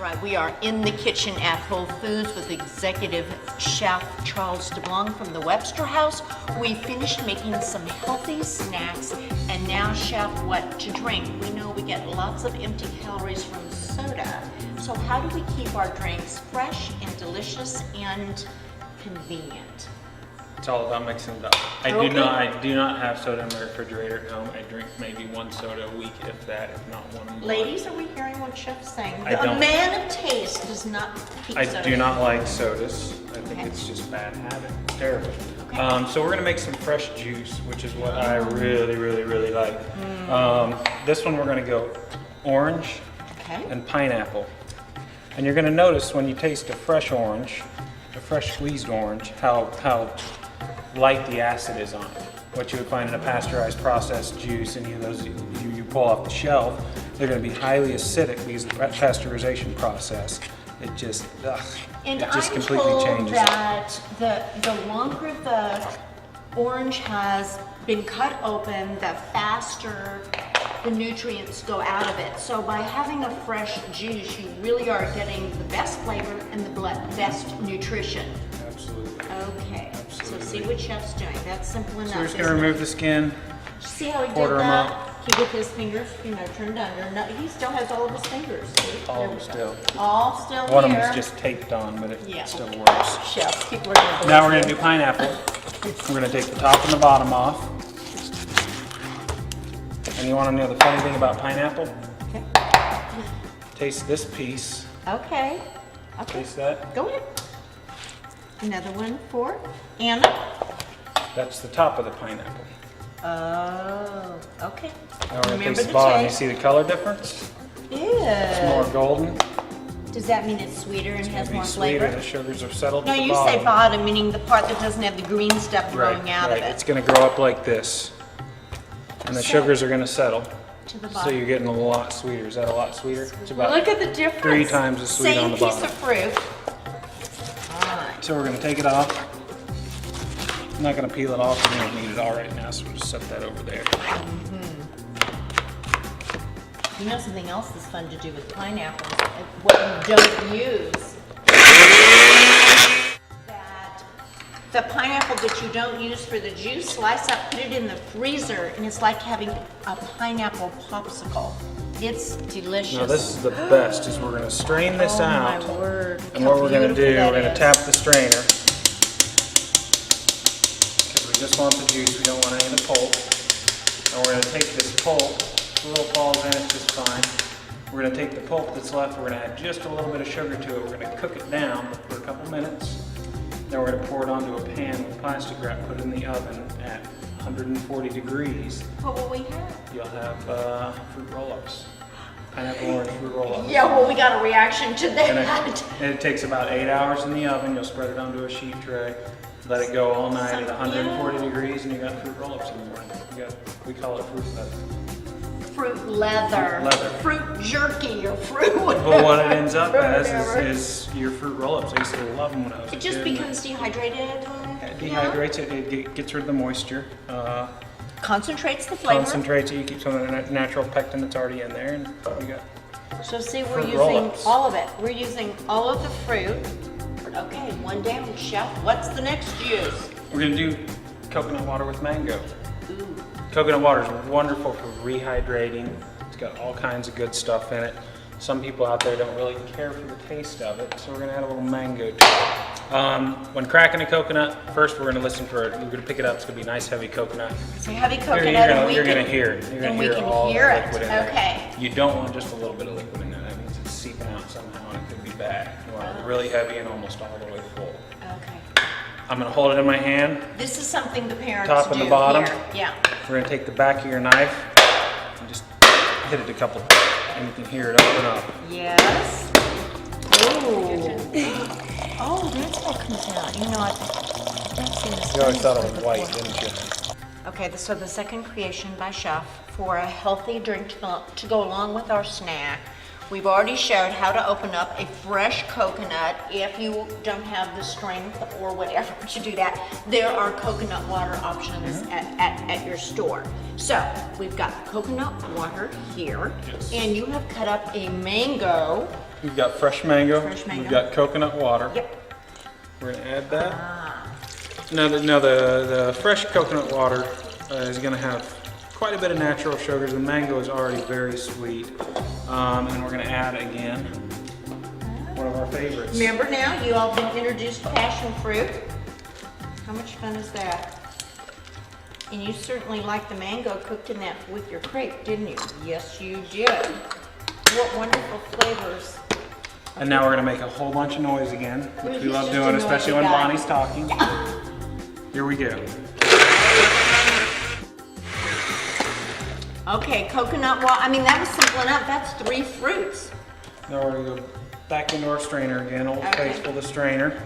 right, we are in the kitchen at Whole Foods with Executive Chef Charles DeBlanc from the Webster House. We finished making some healthy snacks, and now, Chef, what to drink? We know we get lots of empty calories from soda, so how do we keep our drinks fresh and delicious and convenient? It's all about mixing it up. I do not have soda in my refrigerator at home. I drink maybe one soda a week, if that, if not one more. Ladies, are we hearing what Chef's saying? I don't. A man of taste does not keep I soda. do not like sodas. I think Okay. it's just bad habit. It's terrible. Okay. So we're gonna make some fresh juice, which is what I really like. This one we're gonna go orange Okay. and pineapple. And you're gonna notice when you taste a fresh orange, a fresh squeezed orange, how light the acid is on it. What you would find in a pasteurized processed juice, any of those you pull off the shelf, they're going to be highly acidic because of the pasteurization process. It just, And it just I'm completely told changes it. that the longer the orange has been cut open, the faster the nutrients go out of it. So by having a fresh juice, you really are getting the best flavor and the best nutrition. Absolutely. Okay, so Absolutely. see what Chef's doing. That's simple enough. So we're just going isn't to it? remove the skin. See how he did quarter 'em that? up. He with his fingers, turned under. No, he still has all of his fingers. See? All There of we them go. still. All still One of here. them is just taped on, but it Yeah. still works. Chefs, people are gonna Now we're believe going to do pineapple. We're going to take the top and the bottom off. And you want to know the funny thing about pineapple? you. Taste this piece. Okay. Okay. Taste that. Go ahead. Another one for Anna. That's the top of the pineapple. Oh, okay. Now we're going to Remember taste the the bottom. You taste. see the color difference? It's Ew. more golden. Does that mean it's sweeter and has It'll more be sweeter. flavor? The sugars have settled No, to the you bottom. say bottom, meaning the part that doesn't have the green stuff growing out of It's it. going to grow up like this. And the So- sugars are going to settle. To the So bottom. you're getting a lot sweeter. Is that a lot sweeter? It's about Look at the difference. 3 times as sweet Same on the piece bottom. of fruit. All right. So we're going to take it off. I'm not going to peel it off. We don't need it all right now, so we'll just set that over there. You know something else that's fun to do with pineapples? What you don't use. That the pineapple that you don't use for the juice, slice up, put it in the freezer, and it's like having a pineapple popsicle. It's delicious. Now this is the best, is we're going to strain this oh out. my word. And How what we're going to beautiful do, that we're going to is. tap the strainer. Because we just want the juice, we don't want any of the pulp. And we're going to take this pulp, a little falls in, it's just fine. We're going to take the pulp that's left, we're going to add just a little bit of sugar to it. We're going to cook it down for a couple minutes. Then we're going to pour it onto a pan with plastic wrap, put it in the oven at 140 degrees. What will we have? You'll have fruit roll-ups. Pineapple orange fruit roll-ups. Yeah, well, we got a reaction to And that. it takes about 8 hours in the oven. You'll spread it onto a sheet tray, let it go all night at 140 degrees, and you got fruit roll-ups in the morning. We call it fruit leather. Fruit leather. Fruit leather. Fruit jerky or fruit whatever. But what it ends up as Whatever. is your fruit roll-ups. I used to love them when I was a It just kid. becomes dehydrated. It dehydrates it. It gets rid of the moisture. Concentrates the flavor. Concentrates it. You keep some of the natural pectin that's already in there, and you got. So see, we're Fruit using roll-ups. all of it. We're using all of the fruit. Okay, one down, chef. What's the next juice? We're gonna do coconut water with mango. Ooh. Coconut water is wonderful for rehydrating. It's got all kinds of good stuff in it. Some people out there don't really care for the taste of it, so we're gonna add a little mango to it. When cracking a coconut, first we're gonna listen for it. We're gonna pick it up. It's gonna be nice heavy coconut. It's a heavy You're, coconut, you're and gonna, we you're can, gonna hear it. You're gonna and we hear can all hear the it. liquid in there. Okay. You don't want just a little bit of liquid in there. That means it's seeping out somehow, and it could be bad. You want it really heavy and almost all the way full. Okay. I'm gonna hold it in my hand. This is something the parents Top and do the bottom. here. Yeah. We're gonna take the back of your knife and just hit it a couple, and you can hear it open up. Yes. Ooh. Oh, that's what comes out. You know what? That's in the You always thought it Spanish was white, before. didn't you? Okay, so the second creation by Chef for a healthy drink to go along with our snack. We've already showed how to open up a fresh coconut. If you don't have the strength or whatever to do that, there are coconut water options at your store. So we've got coconut water here, Yes. and you have cut up a mango. We've got fresh mango. Fresh mango. We've got coconut water. Yep. We're gonna add that. Now the fresh coconut water is gonna have quite a bit of natural sugars. The mango is already very sweet. And we're gonna add again one of our favorites. Remember now, you all been introduced to passion fruit. How much fun is that? And you certainly liked the mango cooked in that with your crepe, didn't you? Yes, you did. What wonderful flavors. And now we're gonna make a whole bunch of noise again, which we He's love just a doing, noisy especially when guy. Bonnie's talking. Here we go. Okay, coconut water. I mean, that was simple enough. That's 3 fruits. Now we're gonna go back into our strainer again, Old Okay. Faithful the strainer.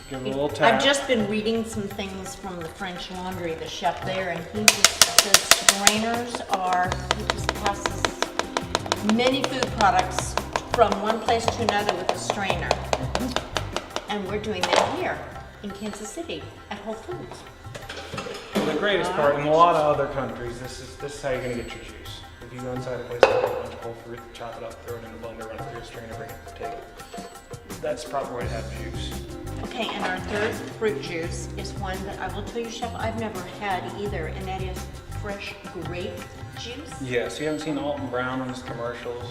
Give it a little tap. I've just been reading some things from the French Laundry, the chef there, and he just says strainers are, he just passes many food products from one place to another with a strainer. And we're doing that here in Kansas City at Whole Foods. The greatest part, in a lot of other countries, this is how you're gonna get your juice. If you go inside a place, get a bunch of whole fruit, chop it up, throw it in the blender, run it through a strainer, bring it to the table. That's the proper way to have juice. Okay, and our third fruit juice is one that I will tell you, Chef, I've never had either, and that is fresh grape juice. Yes, you haven't seen Alton Brown on his commercials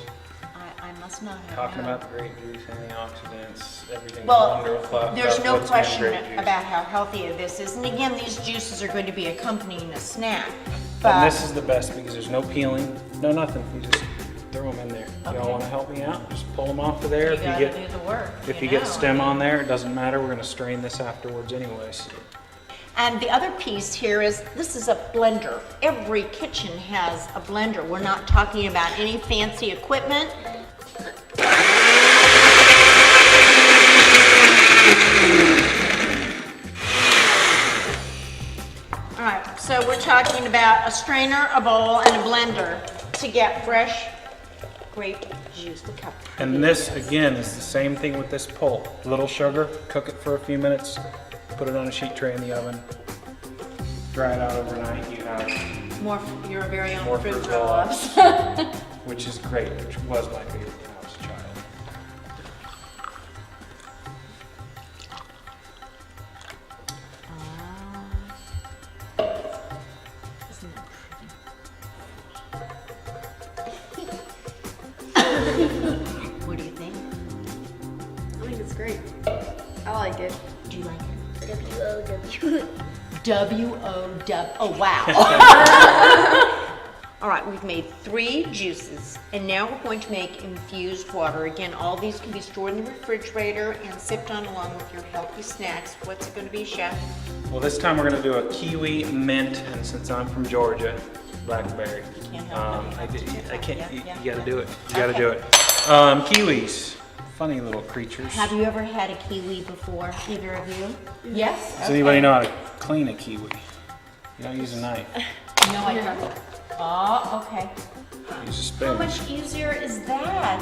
I must not have. talking no. about the grape juice, antioxidants, everything Well, wonderful about there's no what's in question grape juice. about how healthy this is. And again, these juices are going to be accompanying a snack. And But this is the best because there's no peeling, no nothing. You just throw them in there. Okay. Y'all want to help me out? Just pull them off of there. you gotta do the work. If you get know. stem on there, it doesn't matter. We're going to strain this afterwards anyways. And the other piece here is, this is a blender. Every kitchen has a blender. We're not talking about any fancy equipment. All right, so we're talking about a strainer, a bowl, and a blender to get fresh grape juice. Look how pretty And it this, is. again, is the same thing with this pulp. Little sugar, cook it for a few minutes, put it on a sheet tray in the oven, dry it out overnight. You have, More your very own More fruit fruit roll-ups. which is great, which was my favorite when I was a child. Isn't that pretty? What do you think? I think it's great. I like it. Do you like it? W-O-W. W-O-W. Oh, wow. All right, we've made 3 juices, and now we're going to make infused water. Again, all these can be stored in the refrigerator and sipped on along with your healthy snacks. What's it going to be, Chef? Well, this time we're going to do a kiwi mint, and since I'm from Georgia, blackberry. Can't help it. I can't. Yeah, You yeah, got to yeah. do it. You got to Okay. do it. Kiwis, funny little creatures. Have you ever had a kiwi before, either of you? Yes? Does anybody know how to clean a kiwi? You don't use a knife. No, I don't. Oh, okay. Use a How spoon. much easier is that?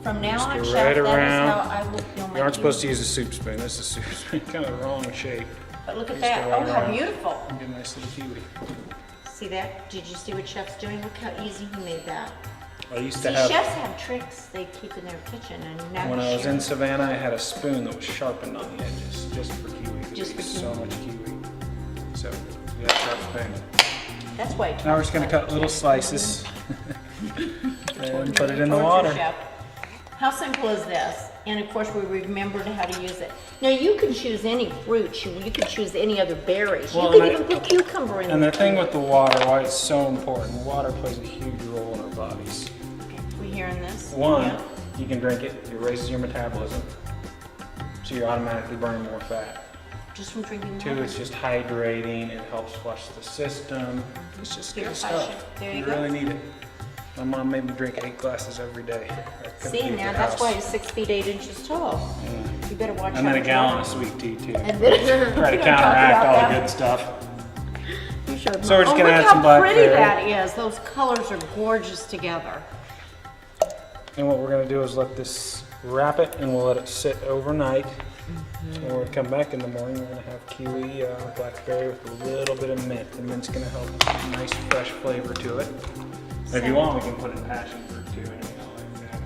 From now Just on, go Chef, right that is around. how I will feel my You aren't supposed to kiwi. use a soup spoon. This is a soup spoon, kind of the wrong shape. But look at Just that. go right Oh, how around. beautiful. Get a nice little kiwi. See that? Did you see what Chef's doing? Look how easy he made that. I used See, to have, chefs have tricks they keep in their kitchen, and now when he's I was sharing. in Savannah, I had a spoon that was sharpened on the edges just for kiwi. 'cause Just I for used so kiwi. much kiwi. So, we got a sharp spoon. That's why. Now we're just gonna cut little slices and put it in the Torture water. Chef. How simple is this? And of course, we remembered how to use it. Now you can choose any fruit. You could choose any other berries. Well, you could and even put cucumber in And there. the thing with the water, why it's so important, water plays a huge role in our bodies. We hearing this? One, Yeah. you can drink it, it raises your metabolism, so you're automatically burning more fat. Just from drinking Two, water. it's just hydrating, it helps flush the system. It's just good Purifies stuff. you. There you You go. really need it. My mom made me drink 8 glasses every day. That couldn't See, be at now your that's house. why he's 6 feet 8 inches tall. Yeah. You better watch And then out a gallon for of sweet tea too. that. And then Try to we don't talk counteract about all that. the good stuff. You showed So we're just oh, gonna look add how some pretty blackberry. that is. Those colors are gorgeous together. And what we're gonna do is let this wrap it, and we'll let it sit overnight. And when we come back in the morning, we're gonna have kiwi, blackberry with a little bit of mint. The mint's gonna help a nice fresh flavor to it. And if you want, we can put in passion fruit too, anything like that.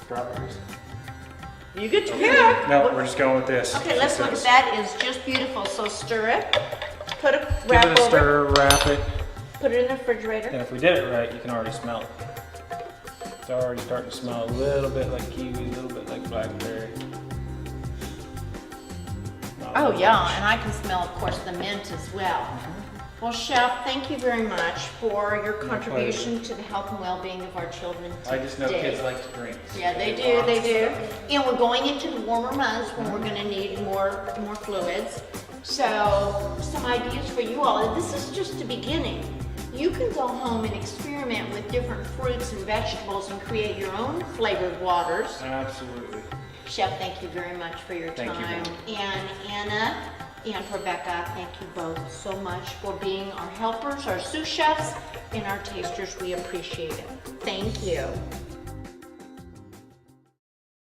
Strawberries. You get to pick. No, we're just going with this. Okay, let's look at that. It's just beautiful. So stir it, put a Give wrap it a over, stir, wrap it, put it in the refrigerator. and if we did it right, you can already smell it. It's already starting to smell a little bit like kiwi, a little bit like blackberry. Not Oh really yeah, much. and I can smell, of course, the mint as well. Well, Chef, thank you very much for your contribution to the health and well-being of our children today. I just know kids like to drink. Yeah, they do, they do. And we're going into the warmer months when we're gonna need more fluids. So, some ideas for you all. This is just the beginning. You can go home and experiment with different fruits and vegetables and create your own flavored waters. Absolutely. Chef, thank you very much for your Thank you, time. Mom. And Anna and Rebecca, thank you both so much for being our helpers, our sous chefs, and our tasters. We appreciate it. Thank you.